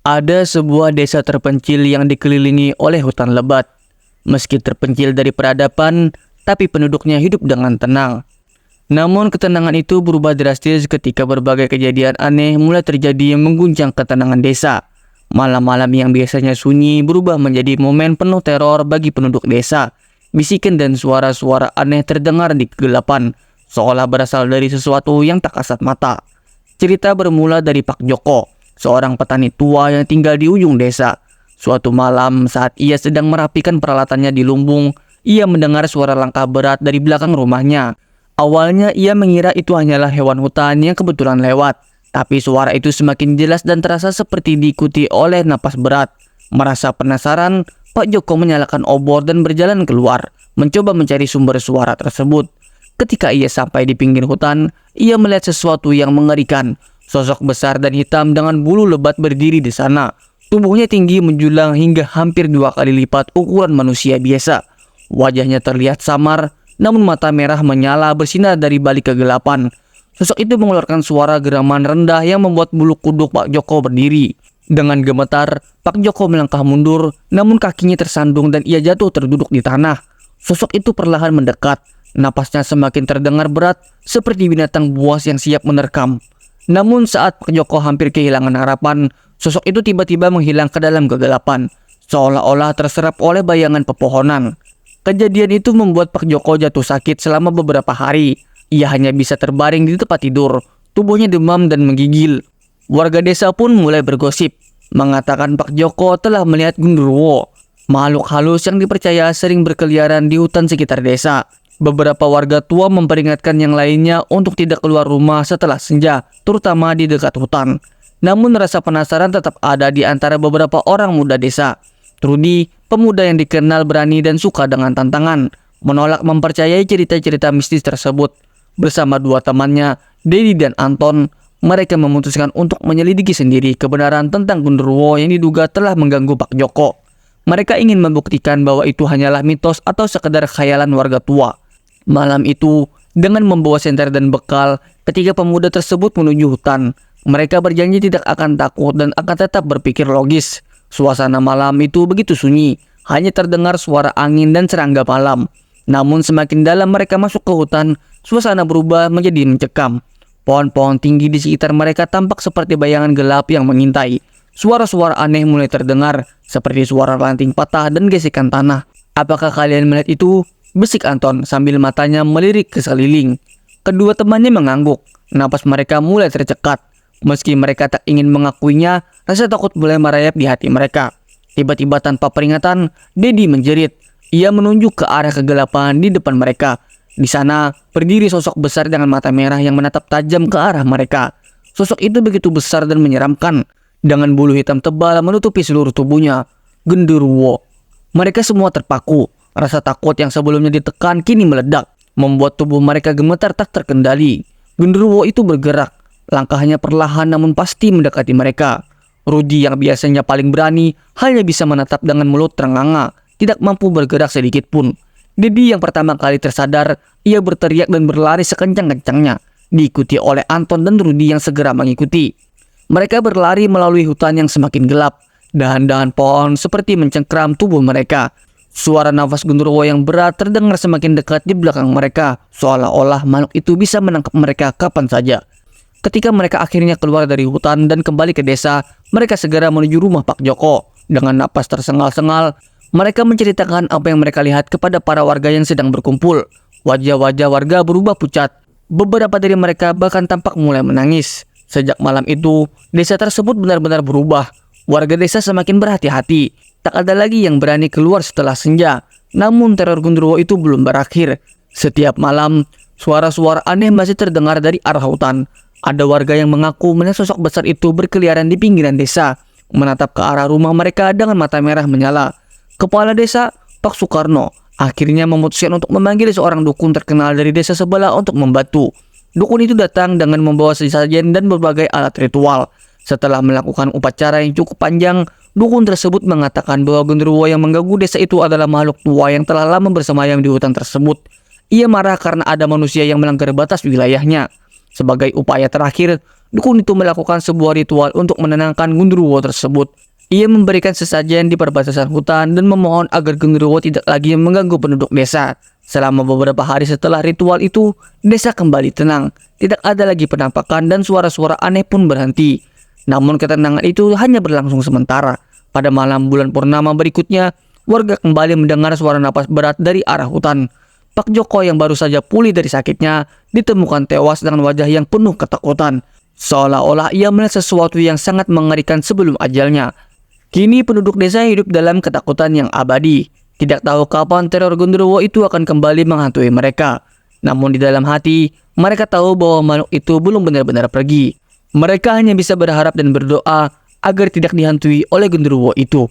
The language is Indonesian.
Ada sebuah desa terpencil yang dikelilingi oleh hutan lebat. Meski terpencil dari peradaban, tapi penduduknya hidup dengan tenang. Namun ketenangan itu berubah drastis ketika berbagai kejadian aneh mulai terjadi yang mengguncang ketenangan desa. Malam-malam yang biasanya sunyi berubah menjadi momen penuh teror bagi penduduk desa. Bisikan dan suara-suara aneh terdengar di kegelapan, seolah berasal dari sesuatu yang tak kasat mata. Cerita bermula dari Pak Joko, seorang petani tua yang tinggal di ujung desa. Suatu malam saat ia sedang merapikan peralatannya di lumbung, ia mendengar suara langkah berat dari belakang rumahnya. Awalnya ia mengira itu hanyalah hewan hutan yang kebetulan lewat, tapi suara itu semakin jelas dan terasa seperti diikuti oleh napas berat. Merasa penasaran, Pak Joko menyalakan obor dan berjalan keluar, mencoba mencari sumber suara tersebut. Ketika ia sampai di pinggir hutan, ia melihat sesuatu yang mengerikan. Sosok besar dan hitam dengan bulu lebat berdiri di sana. Tubuhnya tinggi menjulang hingga hampir 2 kali lipat ukuran manusia biasa. Wajahnya terlihat samar, namun mata merah menyala bersinar dari balik kegelapan. Sosok itu mengeluarkan suara geraman rendah yang membuat bulu kuduk Pak Joko berdiri. Dengan gemetar, Pak Joko melangkah mundur, namun kakinya tersandung dan ia jatuh terduduk di tanah. Sosok itu perlahan mendekat. Napasnya semakin terdengar berat, seperti binatang buas yang siap menerkam. Namun saat Pak Joko hampir kehilangan harapan, sosok itu tiba-tiba menghilang ke dalam kegelapan, seolah-olah terserap oleh bayangan pepohonan. Kejadian itu membuat Pak Joko jatuh sakit selama beberapa hari. Ia hanya bisa terbaring di tempat tidur, tubuhnya demam dan menggigil. Warga desa pun mulai bergosip, mengatakan Pak Joko telah melihat Gundurwo, makhluk halus yang dipercaya sering berkeliaran di hutan sekitar desa. Beberapa warga tua memperingatkan yang lainnya untuk tidak keluar rumah setelah senja, terutama di dekat hutan. Namun rasa penasaran tetap ada di antara beberapa orang muda desa. Trudy, pemuda yang dikenal berani dan suka dengan tantangan, menolak mempercayai cerita-cerita mistis tersebut. Bersama 2 temannya, Dedi dan Anton, mereka memutuskan untuk menyelidiki sendiri kebenaran tentang Gundurwo yang diduga telah mengganggu Pak Joko. Mereka ingin membuktikan bahwa itu hanyalah mitos atau sekedar khayalan warga tua. Malam itu, dengan membawa senter dan bekal, ketiga pemuda tersebut menuju hutan. Mereka berjanji tidak akan takut dan akan tetap berpikir logis. Suasana malam itu begitu sunyi, hanya terdengar suara angin dan serangga malam. Namun semakin dalam mereka masuk ke hutan, suasana berubah menjadi mencekam. Pohon-pohon tinggi di sekitar mereka tampak seperti bayangan gelap yang mengintai. Suara-suara aneh mulai terdengar, seperti suara ranting patah dan gesekan tanah. "Apakah kalian melihat itu?" bisik Anton sambil matanya melirik ke sekeliling. Kedua temannya mengangguk, napas mereka mulai tercekat. Meski mereka tak ingin mengakuinya, rasa takut mulai merayap di hati mereka. Tiba-tiba tanpa peringatan, Dedi menjerit. Ia menunjuk ke arah kegelapan di depan mereka. Di sana, berdiri sosok besar dengan mata merah yang menatap tajam ke arah mereka. Sosok itu begitu besar dan menyeramkan, dengan bulu hitam tebal menutupi seluruh tubuhnya. Gundurwo. Mereka semua terpaku. Rasa takut yang sebelumnya ditekan kini meledak, membuat tubuh mereka gemetar tak terkendali. Gundurwo itu bergerak. Langkahnya perlahan namun pasti mendekati mereka. Rudy yang biasanya paling berani hanya bisa menatap dengan mulut ternganga, tidak mampu bergerak sedikit pun. Dedi yang pertama kali tersadar, ia berteriak dan berlari sekencang-kencangnya, diikuti oleh Anton dan Rudy yang segera mengikuti. Mereka berlari melalui hutan yang semakin gelap. Dahan-dahan pohon seperti mencengkram tubuh mereka. Suara nafas Gundurwo yang berat terdengar semakin dekat di belakang mereka, seolah-olah makhluk itu bisa menangkap mereka kapan saja. Ketika mereka akhirnya keluar dari hutan dan kembali ke desa, mereka segera menuju rumah Pak Joko. Dengan napas tersengal-sengal, mereka menceritakan apa yang mereka lihat kepada para warga yang sedang berkumpul. Wajah-wajah warga berubah pucat. Beberapa dari mereka bahkan tampak mulai menangis. Sejak malam itu, desa tersebut benar-benar berubah. Warga desa semakin berhati-hati. Tak ada lagi yang berani keluar setelah senja. Namun teror Gundurwo itu belum berakhir. Setiap malam, suara-suara aneh masih terdengar dari arah hutan. Ada warga yang mengaku melihat sosok besar itu berkeliaran di pinggiran desa, menatap ke arah rumah mereka dengan mata merah menyala. Kepala desa, Pak Soekarno, akhirnya memutuskan untuk memanggil seorang dukun terkenal dari desa sebelah untuk membantu. Dukun itu datang dengan membawa sesajen dan berbagai alat ritual. Setelah melakukan upacara yang cukup panjang, dukun tersebut mengatakan bahwa Gundurwo yang mengganggu desa itu adalah makhluk tua yang telah lama bersemayam di hutan tersebut. Ia marah karena ada manusia yang melanggar batas wilayahnya. Sebagai upaya terakhir, dukun itu melakukan sebuah ritual untuk menenangkan Gundurwo tersebut. Ia memberikan sesajen di perbatasan hutan dan memohon agar Gundurwo tidak lagi mengganggu penduduk desa. Selama beberapa hari setelah ritual itu, desa kembali tenang. Tidak ada lagi penampakan dan suara-suara aneh pun berhenti. Namun ketenangan itu hanya berlangsung sementara. Pada malam bulan purnama berikutnya, warga kembali mendengar suara napas berat dari arah hutan. Pak Joko yang baru saja pulih dari sakitnya ditemukan tewas dengan wajah yang penuh ketakutan. Seolah-olah ia melihat sesuatu yang sangat mengerikan sebelum ajalnya. Kini penduduk desa hidup dalam ketakutan yang abadi. Tidak tahu kapan teror Gundurwo itu akan kembali menghantui mereka. Namun di dalam hati, mereka tahu bahwa makhluk itu belum benar-benar pergi. Mereka hanya bisa berharap dan berdoa agar tidak dihantui oleh Gundurwo itu.